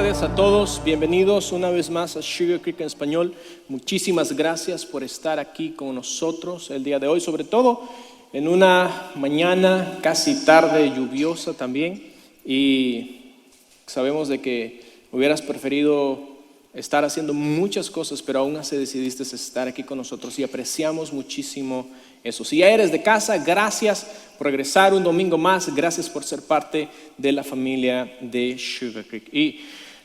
tardes a todos, bienvenidos una vez más a Sugar Creek en español. Muchísimas gracias por estar aquí con nosotros el día de hoy, sobre todo en una mañana casi tarde lluviosa también, y sabemos de que hubieras preferido estar haciendo muchas cosas, pero aún así decidiste estar aquí con nosotros y apreciamos muchísimo eso. Si ya eres de casa, gracias por regresar un domingo más, gracias por ser parte de la familia de Sugar Creek. Y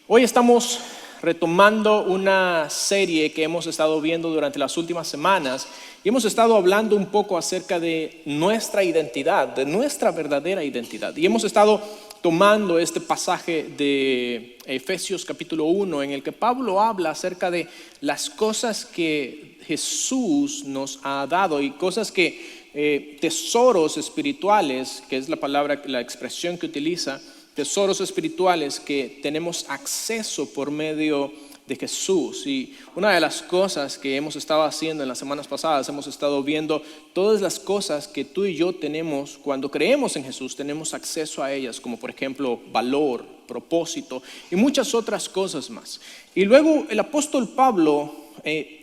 hoy estamos retomando una serie que hemos estado viendo durante las últimas semanas y hemos estado hablando un poco acerca de nuestra identidad, de nuestra verdadera identidad. Y hemos estado tomando este pasaje de Efesios capítulo 1 en el que Pablo habla acerca de las cosas que Jesús nos ha dado y cosas que tesoros espirituales, que es la palabra, la expresión que utiliza, tesoros espirituales que tenemos acceso por medio de Jesús. Y una de las cosas que hemos estado haciendo en las semanas pasadas, hemos estado viendo todas las cosas que tú y yo tenemos cuando creemos en Jesús, tenemos acceso a ellas, como por ejemplo valor, propósito y muchas otras cosas más. Y luego el apóstol Pablo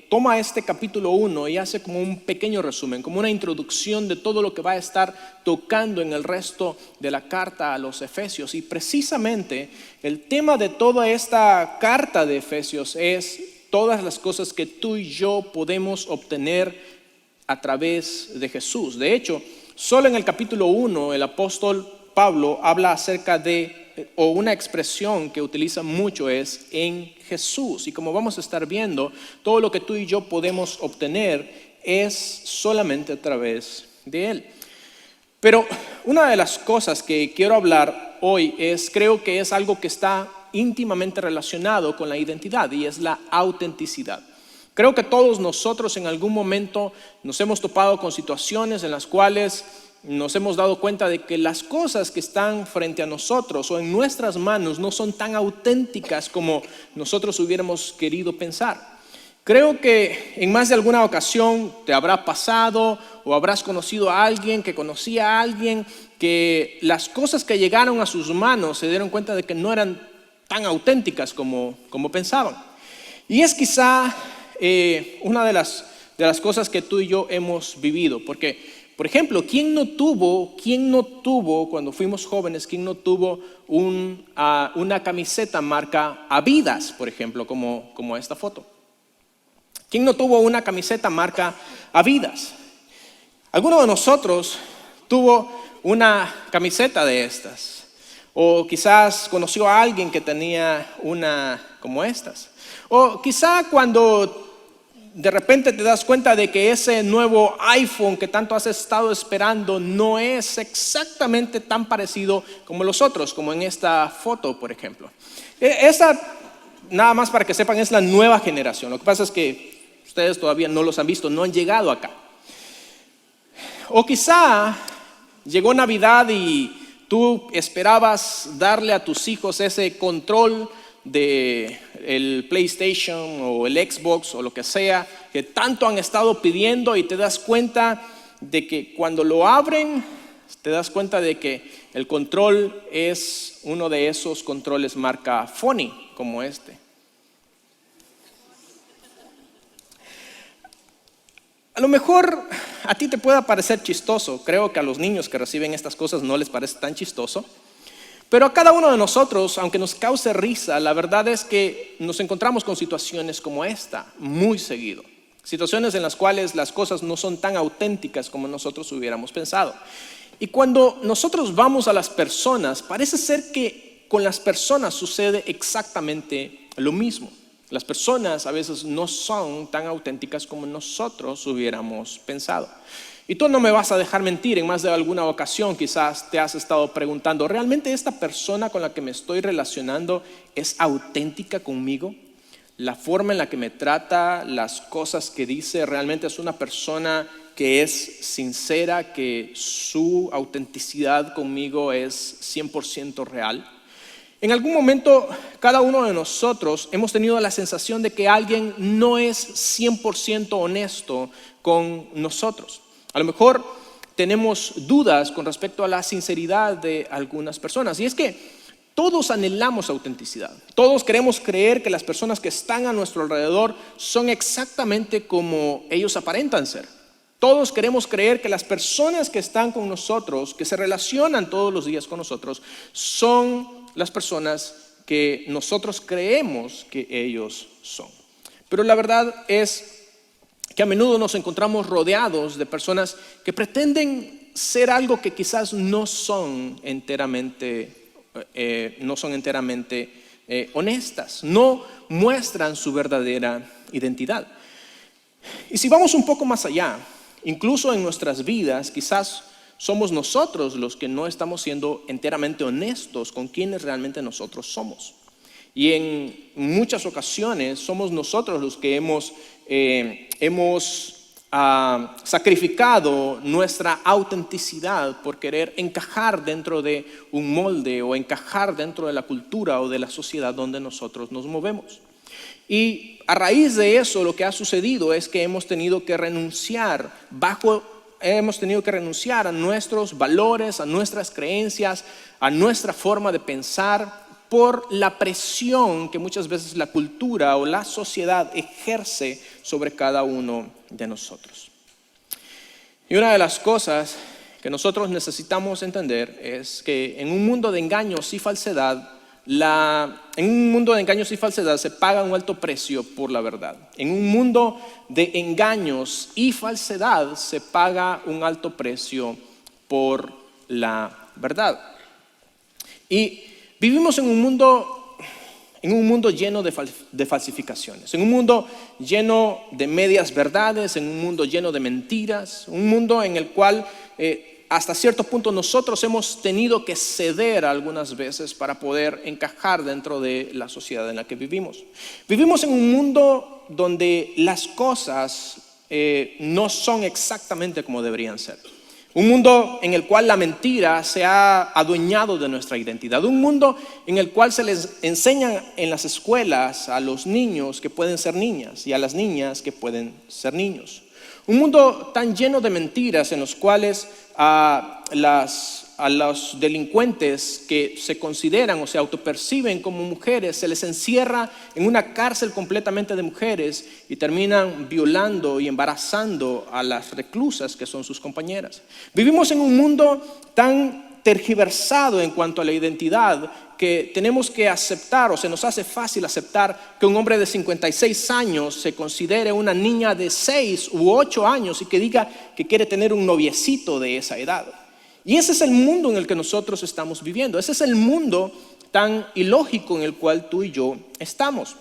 toma este capítulo 1 y hace como un pequeño resumen, como una introducción de todo lo que va a estar tocando en el resto de la carta a los Efesios. Y precisamente el tema de toda esta carta de Efesios es todas las cosas que tú y yo podemos obtener a través de Jesús. De hecho, solo en el capítulo 1 el apóstol Pablo habla acerca de, o una expresión que utiliza mucho es en Jesús. Y como vamos a estar viendo, todo lo que tú y yo podemos obtener es solamente a través de Él. Pero una de las cosas que quiero hablar hoy creo que es algo que está íntimamente relacionado con la identidad y es la autenticidad. Creo que todos nosotros en algún momento nos hemos topado con situaciones en las cuales nos hemos dado cuenta de que las cosas que están frente a nosotros o en nuestras manos no son tan auténticas como nosotros hubiéramos querido pensar. Creo que en más de alguna ocasión te habrá pasado o habrás conocido a alguien que conocía a alguien que las cosas que llegaron a sus manos se dieron cuenta de que no eran tan auténticas como pensaban. Y es quizá una de las cosas que tú y yo hemos vivido, porque por ejemplo, ¿quién no tuvo cuando fuimos jóvenes, quién no tuvo una camiseta marca Adidas, por ejemplo, como esta foto? ¿Quién no tuvo una camiseta marca Adidas? ¿Alguno de nosotros tuvo una camiseta de estas? O quizás conoció a alguien que tenía una como estas. O quizá cuando de repente te das cuenta de que ese nuevo iPhone que tanto has estado esperando no es exactamente tan parecido como los otros, como en esta foto, por ejemplo. Esa, nada más para que sepan, es la nueva generación. Lo que pasa es que ustedes todavía no los han visto, no han llegado acá. O quizá llegó Navidad y tú esperabas darle a tus hijos ese control de el PlayStation o el Xbox o lo que sea que tanto han estado pidiendo, y te das cuenta de que cuando lo abren te das cuenta de que el control es uno de esos controles marca Sony como este. A lo mejor a ti te pueda parecer chistoso, creo que a los niños que reciben estas cosas no les parece tan chistoso. Pero a cada uno de nosotros, aunque nos cause risa, la verdad es que nos encontramos con situaciones como esta muy seguido. Situaciones en las cuales las cosas no son tan auténticas como nosotros hubiéramos pensado. Y cuando nosotros vamos a las personas, parece ser que con las personas sucede exactamente lo mismo. Las personas a veces no son tan auténticas como nosotros hubiéramos pensado. Y tú no me vas a dejar mentir, en más de alguna ocasión quizás te has estado preguntando, ¿realmente esta persona con la que me estoy relacionando es auténtica conmigo? La forma en la que me trata, las cosas que dice, ¿realmente es una persona que es sincera, que su autenticidad conmigo es 100% real? En algún momento, cada uno de nosotros hemos tenido la sensación de que alguien no es 100% honesto con nosotros. A lo mejor tenemos dudas con respecto a la sinceridad de algunas personas. Y es que Todos anhelamos autenticidad. Todos queremos creer que las personas que están a nuestro alrededor son exactamente como ellos aparentan ser. Todos queremos creer que las personas que están con nosotros, que se relacionan todos los días con nosotros, son las personas que nosotros creemos que ellos son. Pero la verdad es que a menudo nos encontramos rodeados de personas que pretenden ser algo que quizás no son enteramente honestas, no muestran su verdadera identidad. Y si vamos un poco más allá, incluso en nuestras vidas, quizás somos nosotros los que no estamos siendo enteramente honestos con quienes realmente nosotros somos. Y en muchas ocasiones somos nosotros los que hemos sacrificado nuestra autenticidad por querer encajar dentro de un molde o encajar dentro de la cultura o de la sociedad donde nosotros nos movemos. Y a raíz de eso lo que ha sucedido es que hemos tenido que renunciar a nuestros valores, a nuestras creencias, a nuestra forma de pensar por la presión que muchas veces la cultura o la sociedad ejerce sobre cada uno de nosotros. Y una de las cosas que nosotros necesitamos entender es que en un mundo de engaños y falsedad, se paga un alto precio por la verdad. En un mundo de engaños y falsedad se paga un alto precio por la verdad. Y vivimos en un mundo lleno de falsificaciones, en un mundo lleno de medias verdades, en un mundo lleno de mentiras, un mundo en el cual hasta cierto punto nosotros hemos tenido que ceder algunas veces para poder encajar dentro de la sociedad en la que vivimos. Vivimos en un mundo donde las cosas no son exactamente como deberían ser. Un mundo en el cual la mentira se ha adueñado de nuestra identidad. Un mundo en el cual se les enseña en las escuelas a los niños que pueden ser niñas y a las niñas que pueden ser niños. Un mundo tan lleno de mentiras en los cuales a los delincuentes que se consideran o se autoperciben como mujeres se les encierra en una cárcel completamente de mujeres y terminan violando y embarazando a las reclusas que son sus compañeras. Vivimos en un mundo tan tergiversado en cuanto a la identidad que tenemos que aceptar, o se nos hace fácil aceptar, que un hombre de 56 años se considere una niña de 6 u 8 años y que diga que quiere tener un noviecito de esa edad. Y ese es el mundo en el que nosotros estamos viviendo. Ese es el mundo tan ilógico en el cual tú y yo estamos.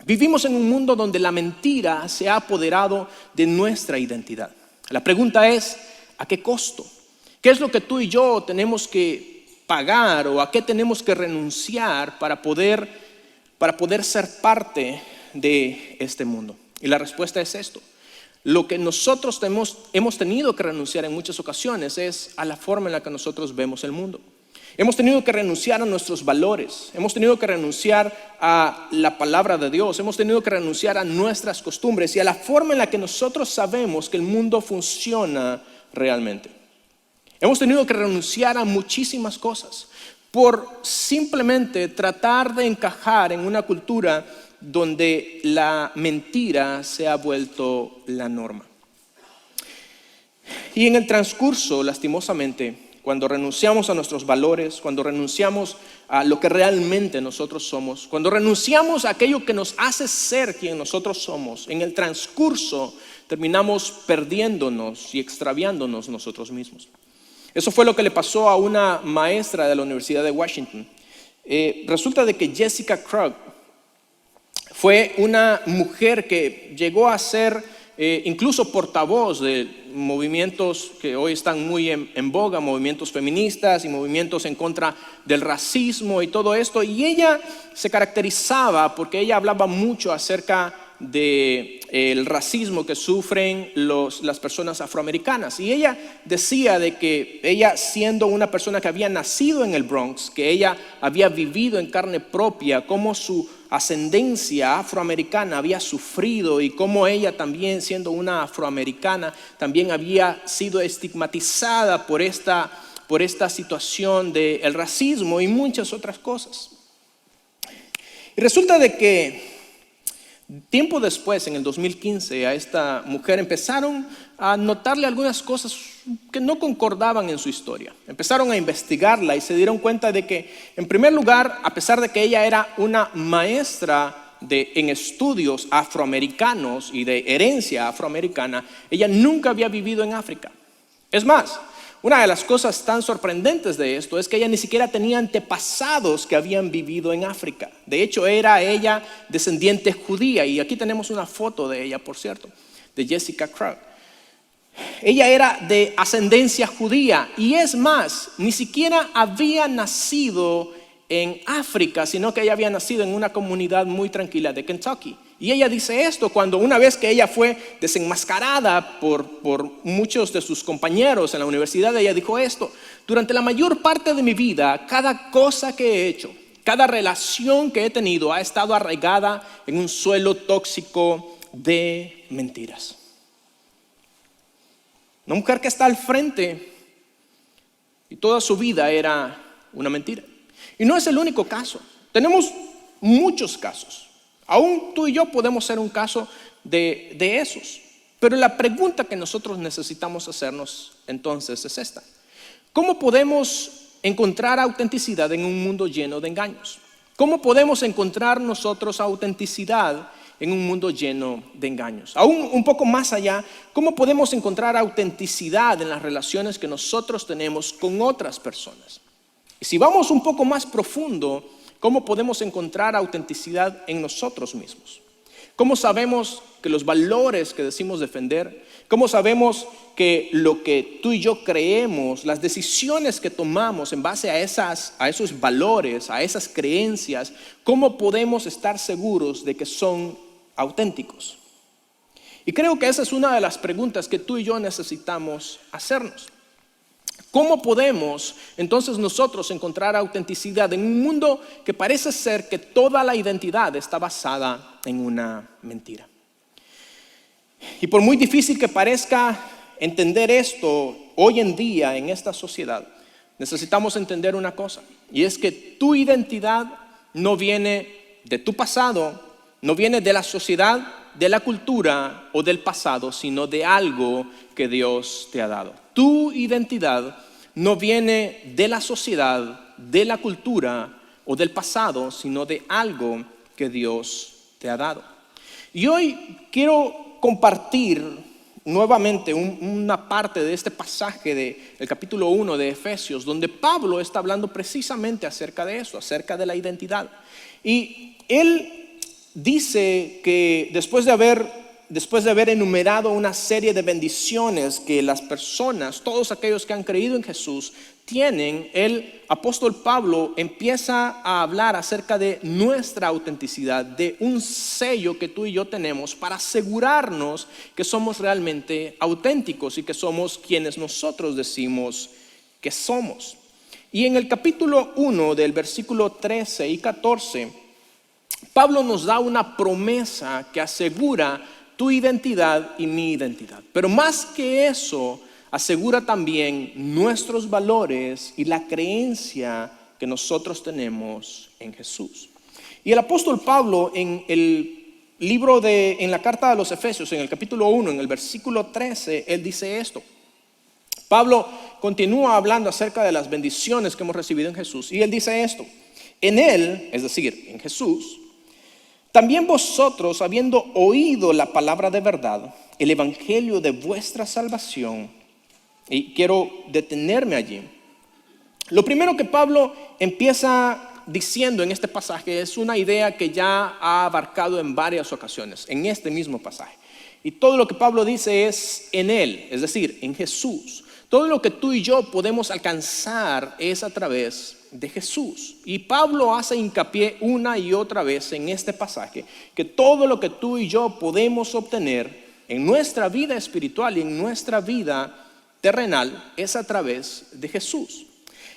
Vivimos en un mundo donde la mentira se ha apoderado de nuestra identidad. La pregunta es, ¿a qué costo? ¿Qué es lo que tú y yo tenemos que pagar o a qué tenemos que renunciar para poder ser parte de este mundo? Y la respuesta es esto. Lo que nosotros hemos tenido que renunciar en muchas ocasiones es a la forma en la que nosotros vemos el mundo. Hemos tenido que renunciar a nuestros valores, hemos tenido que renunciar a la palabra de Dios, hemos tenido que renunciar a nuestras costumbres y a la forma en la que nosotros sabemos que el mundo funciona realmente. Hemos tenido que renunciar a muchísimas cosas por simplemente tratar de encajar en una cultura donde la mentira se ha vuelto la norma. Y en el transcurso, lastimosamente, cuando renunciamos a nuestros valores, cuando renunciamos a lo que realmente nosotros somos, cuando renunciamos a aquello que nos hace ser quien nosotros somos, en el transcurso terminamos perdiéndonos y extraviándonos nosotros mismos. Eso fue lo que le pasó a una maestra de la Universidad de Washington. Resulta de que Jessica Krug fue una mujer que llegó a ser incluso portavoz de movimientos que hoy están muy en boga, movimientos feministas y movimientos en contra del racismo y todo esto. Y ella se caracterizaba porque ella hablaba mucho acerca del racismo que sufren las personas afroamericanas. Y ella decía de que ella, siendo una persona que había nacido en el Bronx, que ella había vivido en carne propia cómo su ascendencia afroamericana había sufrido y cómo ella también, siendo una afroamericana, también había sido estigmatizada por esta por esta situación del racismo y muchas otras cosas. Y resulta de que tiempo después, en el 2015, a esta mujer empezaron a notarle algunas cosas que no concordaban en su historia. Empezaron a investigarla y se dieron cuenta de que, en primer lugar, a pesar de que ella era una maestra en estudios afroamericanos y de herencia afroamericana, ella nunca había vivido en África. Es más, una de las cosas tan sorprendentes de esto es que ella ni siquiera tenía antepasados que habían vivido en África. De hecho, era ella descendiente judía, y aquí tenemos una foto de ella, por cierto, de Jessica Crow. Ella era de ascendencia judía, y es más, ni siquiera había nacido en África, sino que ella había nacido en una comunidad muy tranquila de Kentucky. Y ella dice esto cuando una vez que ella fue desenmascarada por muchos de sus compañeros en la universidad, ella dijo esto: durante la mayor parte de mi vida, cada cosa que he hecho, cada relación que he tenido ha estado arraigada en un suelo tóxico de mentiras. Una mujer que está al frente y toda su vida era una mentira. Y no es el único caso, tenemos muchos casos. Aún tú y yo podemos ser un caso de esos. Pero la pregunta que nosotros necesitamos hacernos entonces es esta: ¿cómo podemos encontrar autenticidad en un mundo lleno de engaños? ¿Cómo podemos encontrar nosotros autenticidad en un mundo lleno de engaños? Aún un poco más allá, ¿cómo podemos encontrar autenticidad en las relaciones que nosotros tenemos con otras personas? Y si vamos un poco más profundo, ¿cómo podemos encontrar autenticidad en nosotros mismos? ¿Cómo sabemos que los valores que decimos defender, cómo sabemos que lo que tú y yo creemos, las decisiones que tomamos en base a esos valores, a esas creencias, cómo podemos estar seguros de que son auténticos? Y creo que esa es una de las preguntas que tú y yo necesitamos hacernos. ¿Cómo podemos entonces nosotros encontrar autenticidad en un mundo que parece ser que toda la identidad está basada en una mentira? Y por muy difícil que parezca entender esto hoy en día en esta sociedad, necesitamos entender una cosa, y es que tu identidad no viene de tu pasado, no viene de la sociedad, de la cultura o del pasado, sino de algo que Dios te ha dado. Tu identidad no viene de la sociedad, de la cultura o del pasado, sino de algo que Dios te ha dado. Y hoy quiero compartir nuevamente una parte de este pasaje del capítulo 1 de Efesios, donde Pablo está hablando precisamente acerca de eso, acerca de la identidad. Y él dice que después de haber enumerado una serie de bendiciones que las personas, todos aquellos que han creído en Jesús, tienen, el apóstol Pablo empieza a hablar acerca de nuestra autenticidad, de un sello que tú y yo tenemos para asegurarnos que somos realmente auténticos y que somos quienes nosotros decimos que somos. Y en el capítulo 1 del versículo 13 y 14, Pablo nos da una promesa que asegura tu identidad y mi identidad. Pero más que eso, asegura también nuestros valores y la creencia que nosotros tenemos en Jesús. Y el apóstol Pablo en la carta a los Efesios, en el capítulo 1, en el versículo 13, él dice esto. Pablo continúa hablando acerca de las bendiciones que hemos recibido en Jesús, y él dice esto: en él, es decir, en Jesús, también vosotros, habiendo oído la palabra de verdad, el evangelio de vuestra salvación. Y quiero detenerme allí. Lo primero que Pablo empieza diciendo en este pasaje es una idea que ya ha abarcado en varias ocasiones, en este mismo pasaje. Y todo lo que Pablo dice es en él, es decir, en Jesús. Todo lo que tú y yo podemos alcanzar es a través de Jesús. Y Pablo hace hincapié una y otra vez en este pasaje que todo lo que tú y yo podemos obtener en nuestra vida espiritual y en nuestra vida terrenal es a través de Jesús.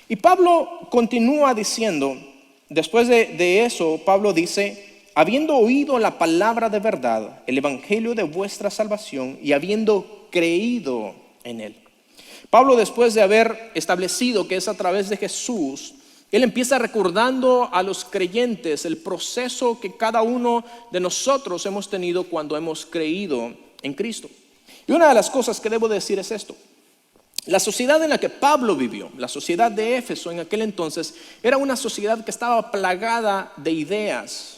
Y Pablo continúa diciendo, después de eso, Pablo dice: habiendo oído la palabra de verdad, el evangelio de vuestra salvación, y habiendo creído en él. Pablo, después de haber establecido que es a través de Jesús, él empieza recordando a los creyentes el proceso que cada uno de nosotros hemos tenido cuando hemos creído en Cristo. Y una de las cosas que debo decir es esto: la sociedad en la que Pablo vivió, la sociedad de Éfeso en aquel entonces, era una sociedad que estaba plagada de ideas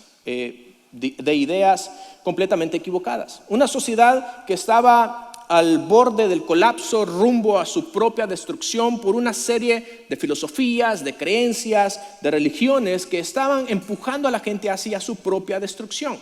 completamente equivocadas. Una sociedad que estaba al borde del colapso, rumbo a su propia destrucción por una serie de filosofías, de creencias, de religiones que estaban empujando a la gente hacia su propia destrucción.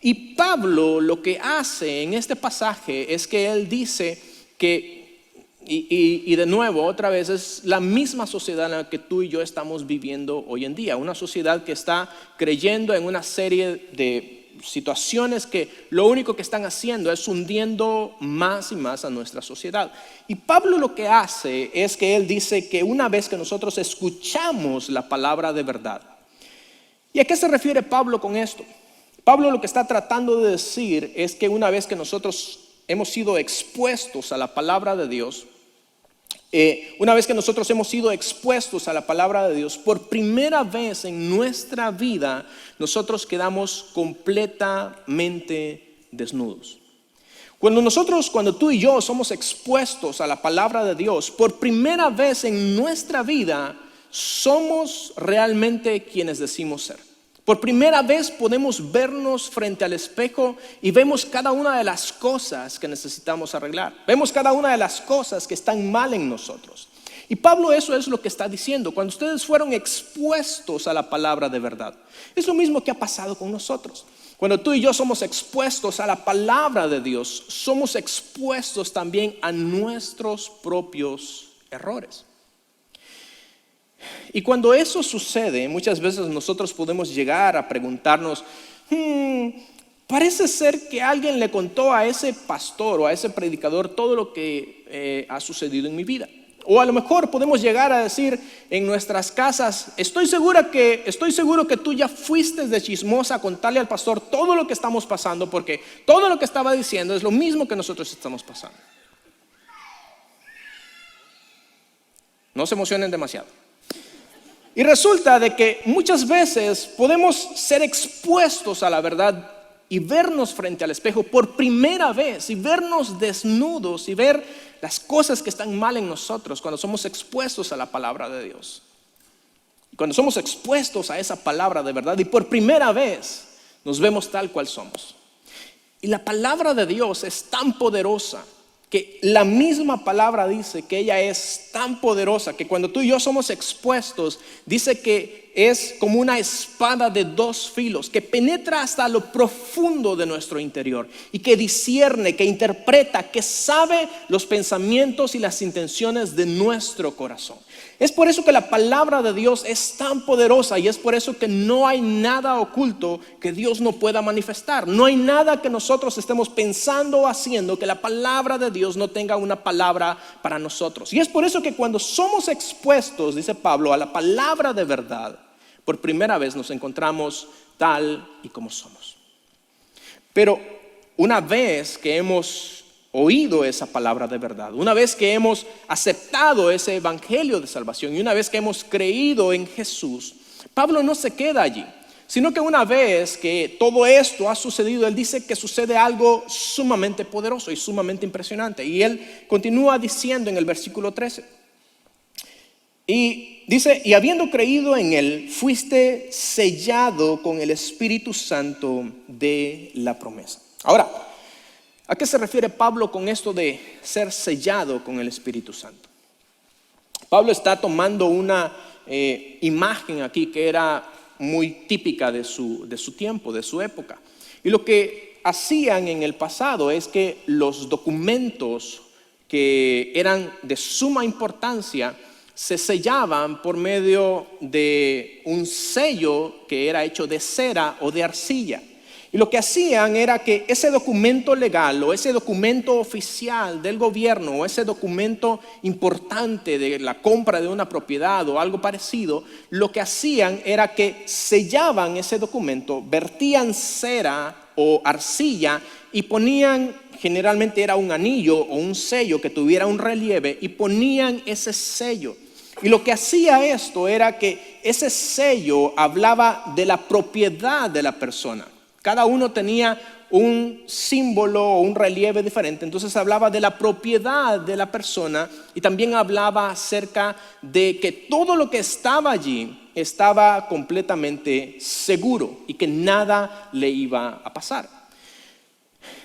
Y Pablo lo que hace en este pasaje es que él dice que, y de nuevo, otra vez, es la misma sociedad en la que tú y yo estamos viviendo hoy en día. Una sociedad que está creyendo en una serie de situaciones que lo único que están haciendo es hundiendo más y más a nuestra sociedad. Y Pablo lo que hace es que él dice que una vez que nosotros escuchamos la palabra de verdad. ¿Y a qué se refiere Pablo con esto? Pablo lo que está tratando de decir es que una vez que nosotros hemos sido expuestos a la palabra de Dios, una vez que nosotros hemos sido expuestos a la palabra de Dios, por primera vez en nuestra vida, nosotros quedamos completamente desnudos. Cuando tú y yo somos expuestos a la palabra de Dios, por primera vez en nuestra vida, somos realmente quienes decimos ser. Por primera vez podemos vernos frente al espejo y vemos cada una de las cosas que necesitamos arreglar. Vemos cada una de las cosas que están mal en nosotros. Y Pablo eso es lo que está diciendo. Cuando ustedes fueron expuestos a la palabra de verdad, es lo mismo que ha pasado con nosotros. Cuando tú y yo somos expuestos a la palabra de Dios, somos expuestos también a nuestros propios errores. Y cuando eso sucede, muchas veces nosotros podemos llegar a preguntarnos, parece ser que alguien le contó a ese pastor o a ese predicador todo lo que ha sucedido en mi vida. O a lo mejor podemos llegar a decir en nuestras casas, estoy seguro que tú ya fuiste de chismosa a contarle al pastor todo lo que estamos pasando, porque todo lo que estaba diciendo es lo mismo que nosotros estamos pasando. No se emocionen demasiado. Y resulta de que muchas veces podemos ser expuestos a la verdad y vernos frente al espejo por primera vez y vernos desnudos y ver las cosas que están mal en nosotros cuando somos expuestos a la palabra de Dios. Cuando somos expuestos a esa palabra de verdad y por primera vez nos vemos tal cual somos. Y la palabra de Dios es tan poderosa que la misma palabra dice que ella es tan poderosa que cuando tú y yo somos expuestos, dice que es como una espada de dos filos que penetra hasta lo profundo de nuestro interior y que discierne, que interpreta, que sabe los pensamientos y las intenciones de nuestro corazón. Es por eso que la palabra de Dios es tan poderosa y es por eso que no hay nada oculto que Dios no pueda manifestar. No hay nada que nosotros estemos pensando o haciendo que la palabra de Dios no tenga una palabra para nosotros. Y es por eso que cuando somos expuestos, dice Pablo, a la palabra de verdad, por primera vez nos encontramos tal y como somos. Pero una vez que hemos oído esa palabra de verdad, una vez que hemos aceptado ese evangelio de salvación y una vez que hemos creído en Jesús, Pablo no se queda allí, sino que una vez que todo esto ha sucedido, él dice que sucede algo sumamente poderoso y sumamente impresionante. Y él continúa diciendo en el versículo 13, y dice, y habiendo creído en él, fuiste sellado con el Espíritu Santo de la promesa. Ahora, ¿a qué se refiere Pablo con esto de ser sellado con el Espíritu Santo? Pablo está tomando una imagen aquí que era muy típica de su tiempo, de su época. Y lo que hacían en el pasado es que los documentos que eran de suma importancia se sellaban por medio de un sello que era hecho de cera o de arcilla. Y lo que hacían era que ese documento legal o ese documento oficial del gobierno o ese documento importante de la compra de una propiedad o algo parecido, lo que hacían era que sellaban ese documento, vertían cera o arcilla y ponían, generalmente era un anillo o un sello que tuviera un relieve, y ponían ese sello. Y lo que hacía esto era que ese sello hablaba de la propiedad de la persona. Cada uno tenía un símbolo o un relieve diferente, entonces hablaba de la propiedad de la persona y también hablaba acerca de que todo lo que estaba allí estaba completamente seguro y que nada le iba a pasar.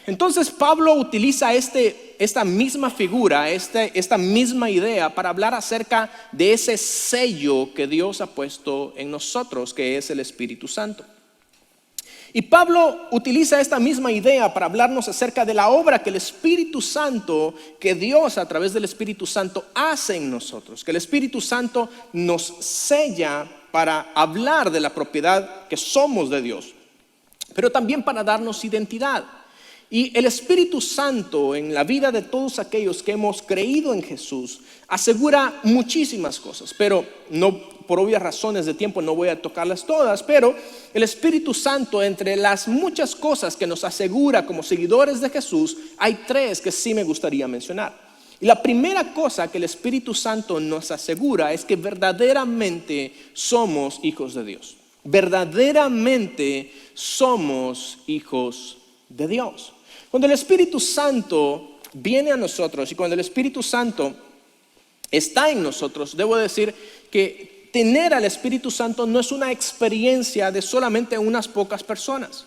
Entonces Pablo utiliza esta misma figura, esta misma idea para hablar acerca de ese sello que Dios ha puesto en nosotros, que es el Espíritu Santo. Y Pablo utiliza esta misma idea para hablarnos acerca de la obra que el Espíritu Santo, que Dios a través del Espíritu Santo hace en nosotros, que el Espíritu Santo nos sella para hablar de la propiedad que somos de Dios, pero también para darnos identidad. Y el Espíritu Santo en la vida de todos aquellos que hemos creído en Jesús asegura muchísimas cosas, pero no, por obvias razones de tiempo no voy a tocarlas todas, pero el Espíritu Santo, entre las muchas cosas que nos asegura como seguidores de Jesús, hay tres que sí me gustaría mencionar. Y la primera cosa que el Espíritu Santo nos asegura es que verdaderamente somos hijos de Dios. Verdaderamente somos hijos de Dios. Cuando el Espíritu Santo viene a nosotros y cuando el Espíritu Santo está en nosotros, debo decir que tener al Espíritu Santo no es una experiencia de solamente unas pocas personas.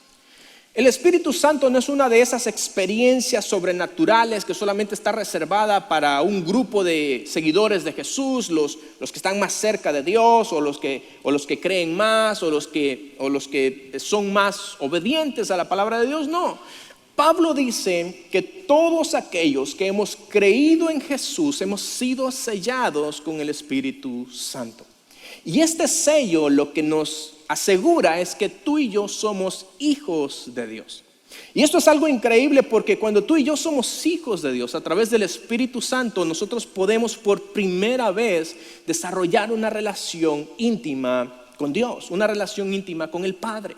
El Espíritu Santo no es una de esas experiencias sobrenaturales que solamente está reservada para un grupo de seguidores de Jesús, los que están más cerca de Dios, o los que creen más, o los que son más obedientes a la palabra de Dios. No. Pablo dice que todos aquellos que hemos creído en Jesús hemos sido sellados con el Espíritu Santo. Y este sello lo que nos asegura es que tú y yo somos hijos de Dios. Y esto es algo increíble porque cuando tú y yo somos hijos de Dios a través del Espíritu Santo, nosotros podemos por primera vez desarrollar una relación íntima con Dios, una relación íntima con el Padre.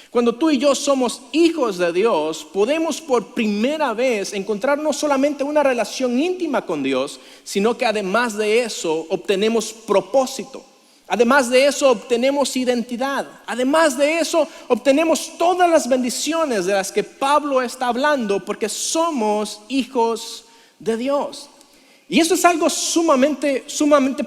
Cuando tú y yo somos hijos de Dios, podemos por primera vez encontrar no solamente una relación íntima con Dios, sino que además de eso obtenemos propósito. Además de eso obtenemos identidad. Además de eso obtenemos todas las bendiciones de las que Pablo está hablando, porque somos hijos de Dios. Y eso es algo sumamente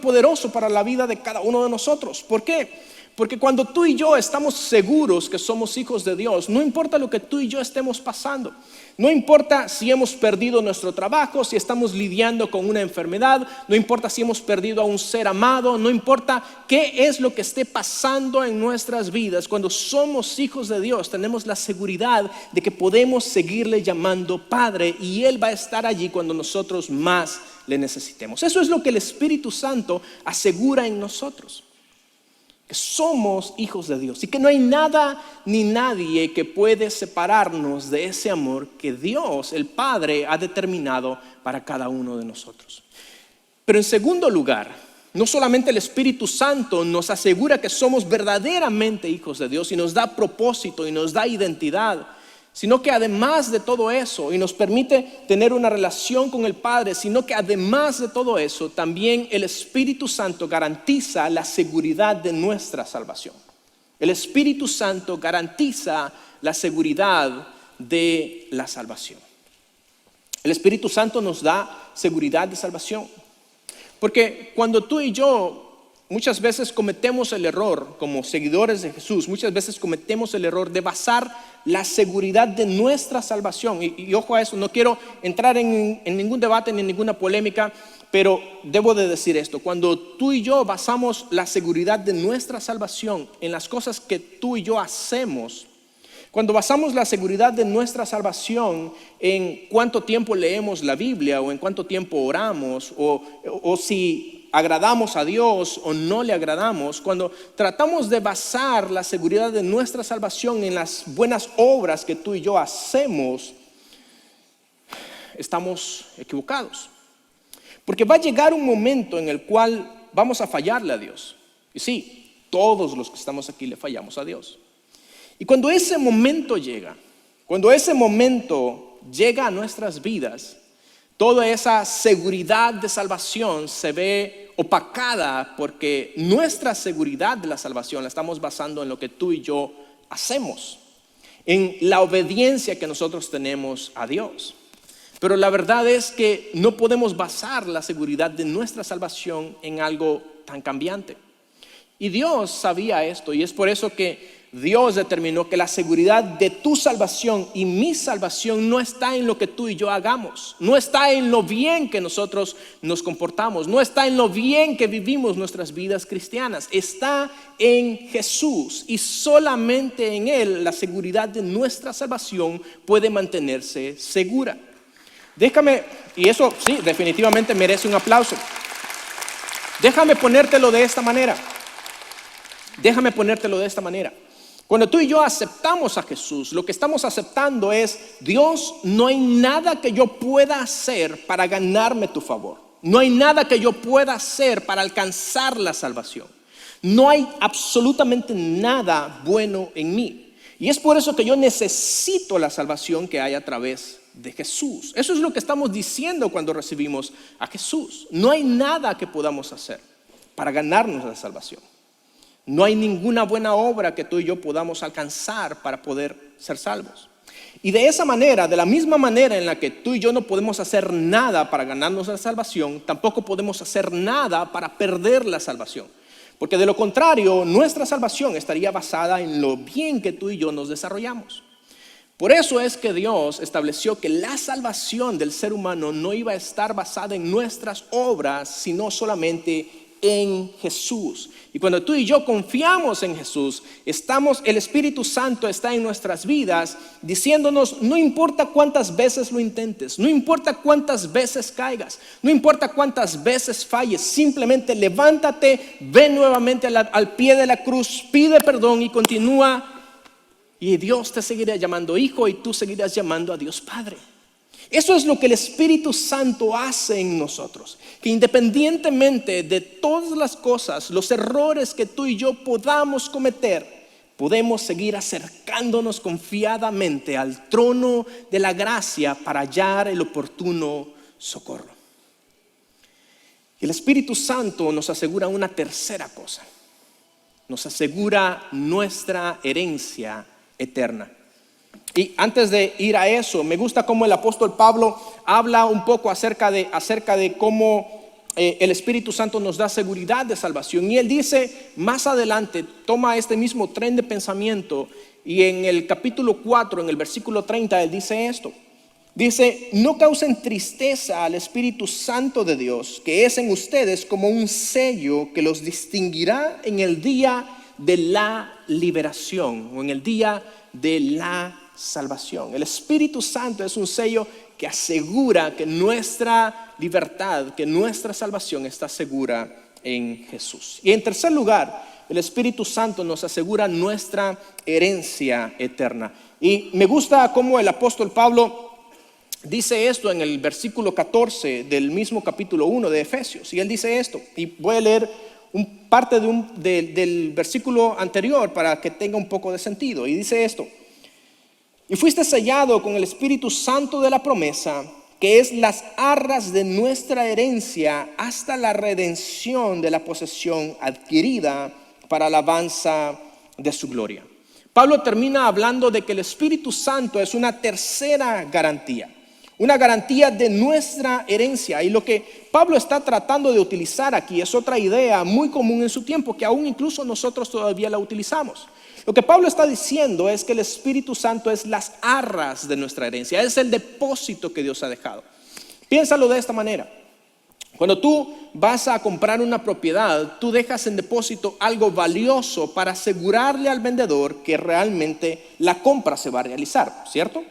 poderoso para la vida de cada uno de nosotros. ¿Por qué? Porque cuando tú y yo estamos seguros que somos hijos de Dios, no importa lo que tú y yo estemos pasando, no importa si hemos perdido nuestro trabajo, si estamos lidiando con una enfermedad, no importa si hemos perdido a un ser amado, no importa qué es lo que esté pasando en nuestras vidas, cuando somos hijos de Dios tenemos la seguridad de que podemos seguirle llamando Padre y Él va a estar allí cuando nosotros más le necesitemos. Eso es lo que el Espíritu Santo asegura en nosotros. Que somos hijos de Dios y que no hay nada ni nadie que puede separarnos de ese amor que Dios, el Padre, ha determinado para cada uno de nosotros. Pero en segundo lugar, no solamente el Espíritu Santo nos asegura que somos verdaderamente hijos de Dios y nos da propósito y nos da identidad, sino que además de todo eso y nos permite tener una relación con el Padre, sino que además de todo eso también el Espíritu Santo garantiza la seguridad de nuestra salvación. El Espíritu Santo garantiza la seguridad de la salvación. El Espíritu Santo nos da seguridad de salvación, porque cuando tú y yo muchas veces cometemos el error, como seguidores de Jesús, muchas veces cometemos el error de basar la seguridad de nuestra salvación. Y ojo a eso, no quiero entrar en ningún debate ni en ninguna polémica, pero debo de decir esto. Cuando tú y yo basamos la seguridad de nuestra salvación en las cosas que tú y yo hacemos, cuando basamos la seguridad de nuestra salvación en cuánto tiempo leemos la Biblia o en cuánto tiempo oramos o si agradamos a Dios o no le agradamos, cuando tratamos de basar la seguridad de nuestra salvación en las buenas obras que tú y yo hacemos, estamos equivocados. Porque va a llegar un momento en el cual vamos a fallarle a Dios. Y sí, todos los que estamos aquí le fallamos a Dios. Y cuando ese momento llega, Cuando ese momento llega a nuestras vidas, toda esa seguridad de salvación se ve opacada porque nuestra seguridad de la salvación la estamos basando en lo que tú y yo hacemos, en la obediencia que nosotros tenemos a Dios. Pero la verdad es que no podemos basar la seguridad de nuestra salvación en algo tan cambiante. Y Dios sabía esto, y es por eso que Dios determinó que la seguridad de tu salvación y mi salvación no está en lo que tú y yo hagamos, no está en lo bien que nosotros nos comportamos, no está en lo bien que vivimos nuestras vidas cristianas, está en Jesús, y solamente en Él la seguridad de nuestra salvación puede mantenerse segura. Déjame, y eso sí, definitivamente merece un aplauso. Déjame ponértelo de esta manera. Cuando tú y yo aceptamos a Jesús, lo que estamos aceptando es: Dios, no hay nada que yo pueda hacer para ganarme tu favor. No hay nada que yo pueda hacer para alcanzar la salvación. No hay absolutamente nada bueno en mí. Y es por eso que yo necesito la salvación que hay a través de Jesús. Eso es lo que estamos diciendo cuando recibimos a Jesús. No hay nada que podamos hacer para ganarnos la salvación. No hay ninguna buena obra que tú y yo podamos alcanzar para poder ser salvos. Y de esa manera, de la misma manera en la que tú y yo no podemos hacer nada para ganarnos la salvación, tampoco podemos hacer nada para perder la salvación. Porque de lo contrario, nuestra salvación estaría basada en lo bien que tú y yo nos desarrollamos. Por eso es que Dios estableció que la salvación del ser humano no iba a estar basada en nuestras obras, sino solamente en Jesús. Y cuando tú y yo confiamos en Jesús, el Espíritu Santo está en nuestras vidas diciéndonos: no importa cuántas veces lo intentes, no importa cuántas veces caigas, no importa cuántas veces falles, simplemente levántate, ven nuevamente al pie de la cruz, pide perdón y continúa, y Dios te seguirá llamando hijo y tú seguirás llamando a Dios Padre. Eso es lo que el Espíritu Santo hace en nosotros, que independientemente de todas las cosas, los errores que tú y yo podamos cometer, podemos seguir acercándonos confiadamente al trono de la gracia para hallar el oportuno socorro. El Espíritu Santo nos asegura una tercera cosa: nos asegura nuestra herencia eterna. Y antes de ir a eso, me gusta cómo el apóstol Pablo habla un poco acerca de cómo el Espíritu Santo nos da seguridad de salvación. Y él dice más adelante, toma este mismo tren de pensamiento, y en el capítulo 4, en el versículo 30, él dice esto. Dice: no causen tristeza al Espíritu Santo de Dios, que es en ustedes como un sello que los distinguirá en el día de la liberación, o en el día de la salvación. El Espíritu Santo es un sello que asegura que nuestra libertad, que nuestra salvación está segura en Jesús. Y en tercer lugar, el Espíritu Santo nos asegura nuestra herencia eterna. Y me gusta cómo el apóstol Pablo dice esto en el versículo 14 del mismo capítulo 1 de Efesios. Y él dice esto, y voy a leer parte del versículo anterior para que tenga un poco de sentido. Y dice esto: y fuiste sellado con el Espíritu Santo de la promesa, que es las arras de nuestra herencia hasta la redención de la posesión adquirida para alabanza de su gloria. Pablo termina hablando de que el Espíritu Santo es una tercera garantía, una garantía de nuestra herencia. Y lo que Pablo está tratando de utilizar aquí es otra idea muy común en su tiempo, que aún incluso nosotros todavía la utilizamos. Lo que Pablo está diciendo es que el Espíritu Santo es las arras de nuestra herencia, es el depósito que Dios ha dejado. Piénsalo de esta manera: cuando tú vas a comprar una propiedad, tú dejas en depósito algo valioso para asegurarle al vendedor que realmente la compra se va a realizar, ¿cierto?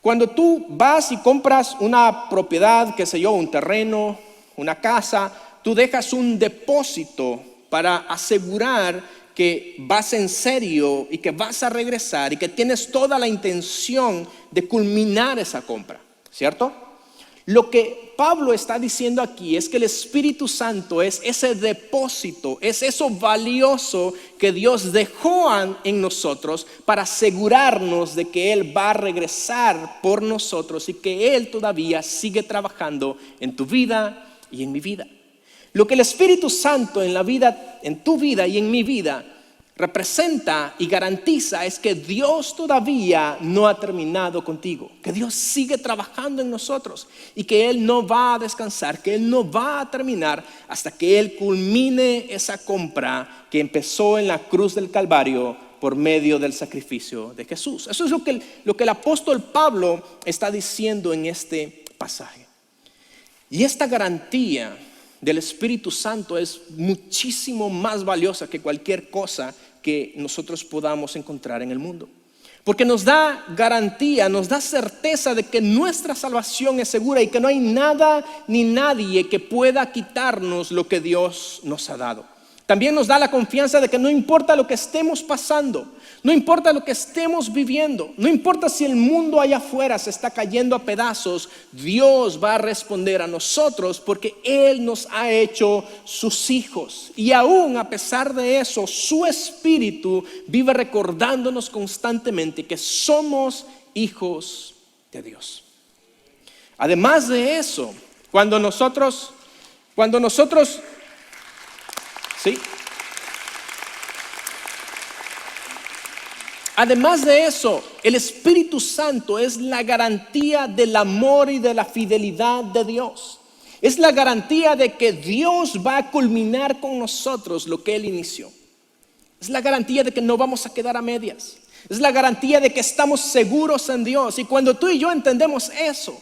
Cuando tú vas y compras una propiedad, qué sé yo, un terreno, una casa, tú dejas un depósito para asegurar que vas en serio y que vas a regresar y que tienes toda la intención de culminar esa compra, ¿cierto? Lo que Pablo está diciendo aquí es que el Espíritu Santo es ese depósito, es eso valioso que Dios dejó en nosotros para asegurarnos de que Él va a regresar por nosotros y que Él todavía sigue trabajando en tu vida y en mi vida. Lo que el Espíritu Santo en tu vida y en mi vida representa y garantiza es que Dios todavía no ha terminado contigo, que Dios sigue trabajando en nosotros y que Él no va a descansar, que Él no va a terminar hasta que Él culmine esa compra que empezó en la cruz del Calvario por medio del sacrificio de Jesús. Eso es lo que el apóstol Pablo está diciendo en este pasaje. Y esta garantía del Espíritu Santo es muchísimo más valiosa que cualquier cosa que nosotros podamos encontrar en el mundo. Porque nos da garantía, nos da certeza de que nuestra salvación es segura y que no hay nada ni nadie que pueda quitarnos lo que Dios nos ha dado. También nos da la confianza de que no importa lo que estemos pasando, no importa lo que estemos viviendo, no importa si el mundo allá afuera se está cayendo a pedazos, Dios va a responder a nosotros porque Él nos ha hecho sus hijos. Y aún a pesar de eso, su Espíritu vive recordándonos constantemente que somos hijos de Dios. Además de eso, cuando nosotros ¿sí? Además de eso, el Espíritu Santo es la garantía del amor y de la fidelidad de Dios. Es la garantía de que Dios va a culminar con nosotros lo que Él inició. Es la garantía de que no vamos a quedar a medias. Es la garantía de que estamos seguros en Dios. Y cuando tú y yo entendemos eso,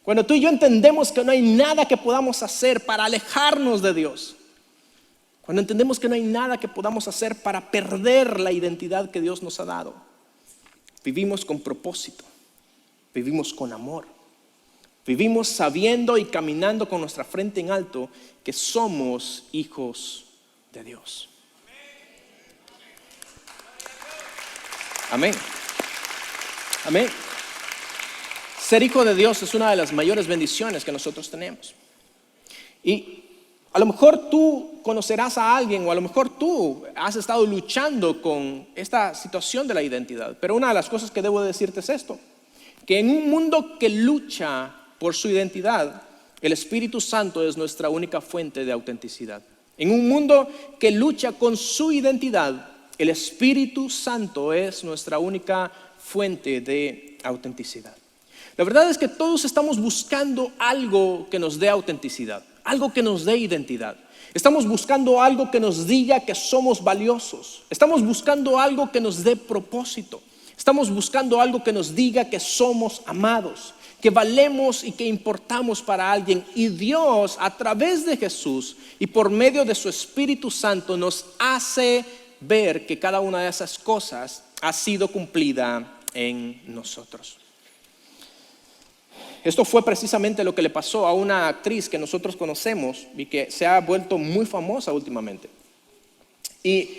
cuando tú y yo entendemos que no hay nada que podamos hacer para alejarnos de Dios, cuando entendemos que no hay nada que podamos hacer para perder la identidad que Dios nos ha dado, vivimos con propósito, vivimos con amor, vivimos sabiendo y caminando con nuestra frente en alto que somos hijos de Dios. Amén. Amén. Ser hijo de Dios es una de las mayores bendiciones que nosotros tenemos. Y a lo mejor tú conocerás a alguien, o a lo mejor tú has estado luchando con esta situación de la identidad. Pero una de las cosas que debo decirte es esto: que en un mundo que lucha por su identidad, el Espíritu Santo es nuestra única fuente de autenticidad. En un mundo que lucha con su identidad, el Espíritu Santo es nuestra única fuente de autenticidad. La verdad es que todos estamos buscando algo que nos dé autenticidad, algo que nos dé identidad. Estamos buscando algo que nos diga que somos valiosos. Estamos buscando algo que nos dé propósito. Estamos buscando algo que nos diga que somos amados, que valemos y que importamos para alguien. Y Dios, a través de Jesús y por medio de su Espíritu Santo, nos hace ver que cada una de esas cosas ha sido cumplida en nosotros. Esto fue precisamente lo que le pasó a una actriz que nosotros conocemos y que se ha vuelto muy famosa últimamente. Y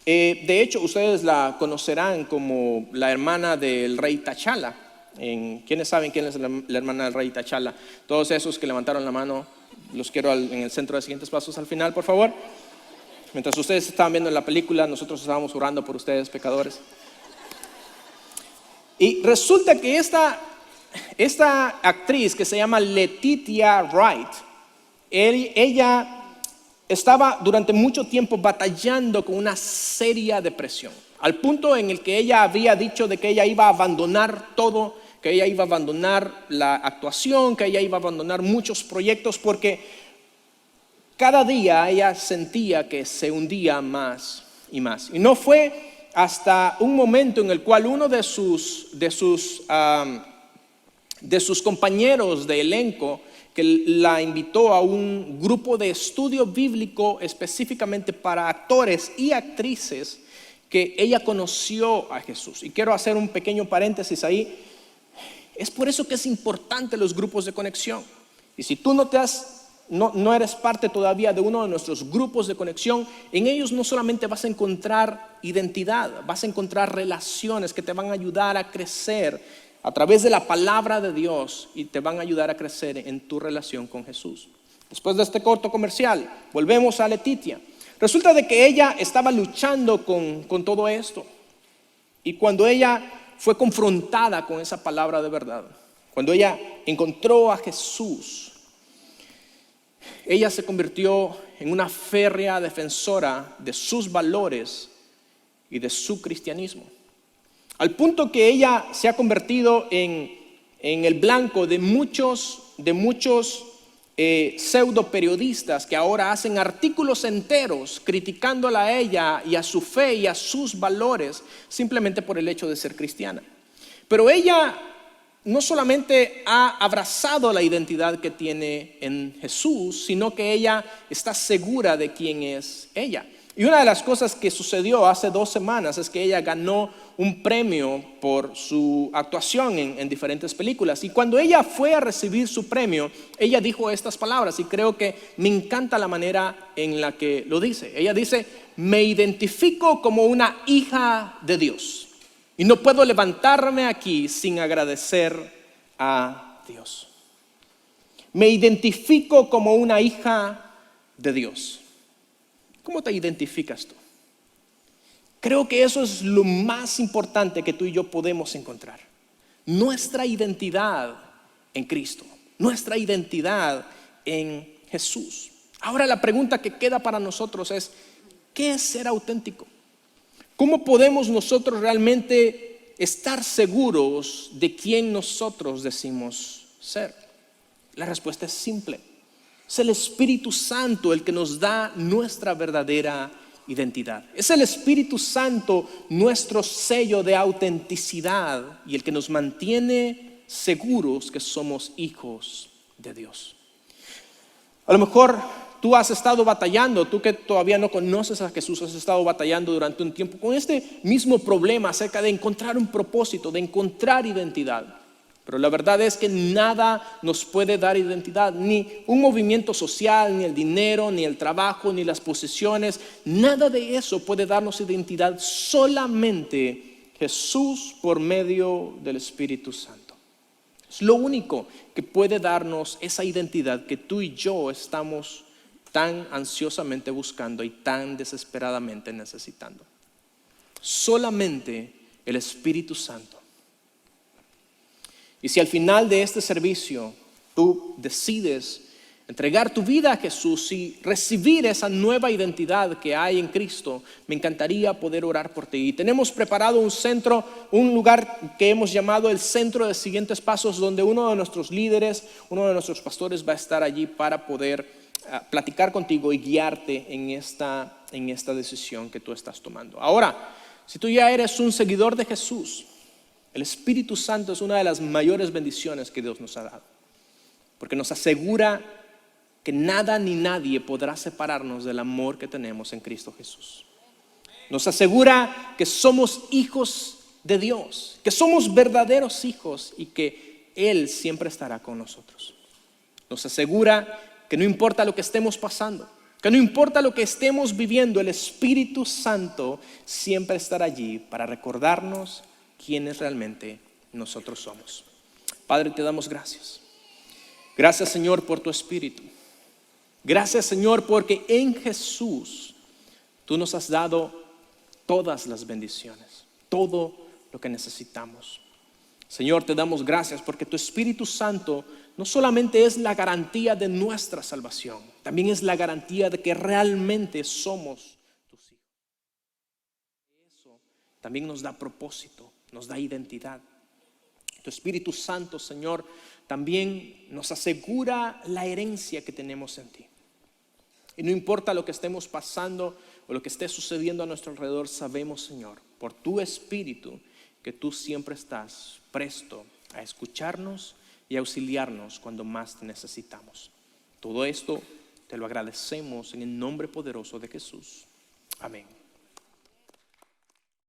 de hecho ustedes la conocerán como la hermana del rey T'Challa. ¿Quiénes saben quién es la hermana del rey T'Challa? Todos esos que levantaron la mano, los quiero en el centro de siguientes pasos al final, por favor. Mientras ustedes estaban viendo la película, nosotros estábamos orando por ustedes, pecadores. Y resulta que esta actriz que se llama Letitia Wright, ella estaba durante mucho tiempo batallando con una seria depresión, al punto en el que ella había dicho de que ella iba a abandonar todo, que ella iba a abandonar la actuación, que ella iba a abandonar muchos proyectos, porque cada día ella sentía que se hundía más y más. Y no fue hasta un momento en el cual uno de sus compañeros de elenco, que la invitó a un grupo de estudio bíblico específicamente para actores y actrices, que ella conoció a Jesús. Y quiero hacer un pequeño paréntesis ahí. Es por eso que es importante los grupos de conexión. Y si tú no eres parte todavía de uno de nuestros grupos de conexión, en ellos no solamente vas a encontrar identidad, vas a encontrar relaciones que te van a ayudar a crecer a través de la palabra de Dios y te van a ayudar a crecer en tu relación con Jesús. Después de este corto comercial, volvemos a Letitia. Resulta de que ella estaba luchando con todo esto. Y cuando ella fue confrontada con esa palabra de verdad, cuando ella encontró a Jesús, ella se convirtió en una férrea defensora de sus valores y de su cristianismo. Al punto que ella se ha convertido en el blanco de muchos pseudo periodistas que ahora hacen artículos enteros criticándola a ella y a su fe y a sus valores simplemente por el hecho de ser cristiana. Pero ella no solamente ha abrazado la identidad que tiene en Jesús, sino que ella está segura de quién es ella. Y una de las cosas que sucedió hace 2 semanas es que ella ganó un premio por su actuación en diferentes películas. Y cuando ella fue a recibir su premio, ella dijo estas palabras, y creo que me encanta la manera en la que lo dice. Ella dice: me identifico como una hija de Dios y no puedo levantarme aquí sin agradecer a Dios. Me identifico como una hija de Dios. ¿Cómo te identificas tú? Creo que eso es lo más importante que tú y yo podemos encontrar. Nuestra identidad en Cristo, nuestra identidad en Jesús. Ahora la pregunta que queda para nosotros es: ¿qué es ser auténtico? ¿Cómo podemos nosotros realmente estar seguros de quién nosotros decimos ser? La respuesta es simple. Es el Espíritu Santo el que nos da nuestra verdadera identidad. Es el Espíritu Santo nuestro sello de autenticidad y el que nos mantiene seguros que somos hijos de Dios. A lo mejor tú has estado batallando, tú que todavía no conoces a Jesús, has estado batallando durante un tiempo con este mismo problema acerca de encontrar un propósito, de encontrar identidad. Pero la verdad es que nada nos puede dar identidad, ni un movimiento social, ni el dinero, ni el trabajo, ni las posesiones. Nada de eso puede darnos identidad, solamente Jesús por medio del Espíritu Santo. Es lo único que puede darnos esa identidad que tú y yo estamos tan ansiosamente buscando y tan desesperadamente necesitando. Solamente el Espíritu Santo. Y si al final de este servicio tú decides entregar tu vida a Jesús y recibir esa nueva identidad que hay en Cristo, me encantaría poder orar por ti. Y tenemos preparado un centro, un lugar que hemos llamado el Centro de Siguientes Pasos, donde uno de nuestros líderes, uno de nuestros pastores va a estar allí para poder platicar contigo y guiarte en esta decisión que tú estás tomando. Ahora, si tú ya eres un seguidor de Jesús, el Espíritu Santo es una de las mayores bendiciones que Dios nos ha dado, porque nos asegura que nada ni nadie podrá separarnos del amor que tenemos en Cristo Jesús. Nos asegura que somos hijos de Dios, que somos verdaderos hijos y que Él siempre estará con nosotros. Nos asegura que no importa lo que estemos pasando, que no importa lo que estemos viviendo, el Espíritu Santo siempre estará allí para recordarnos quiénes realmente nosotros somos. Padre, te damos gracias. Gracias, Señor, por tu Espíritu. Gracias, Señor, porque en Jesús tú nos has dado todas las bendiciones, todo lo que necesitamos. Señor, te damos gracias porque tu Espíritu Santo no solamente es la garantía de nuestra salvación, también es la garantía de que realmente somos tus hijos. Eso también nos da propósito, nos da identidad. Tu Espíritu Santo, Señor, también nos asegura la herencia que tenemos en ti. Y no importa lo que estemos pasando o lo que esté sucediendo a nuestro alrededor, sabemos, Señor, por tu Espíritu, que tú siempre estás presto a escucharnos y auxiliarnos cuando más te necesitamos. Todo esto te lo agradecemos en el nombre poderoso de Jesús. Amén.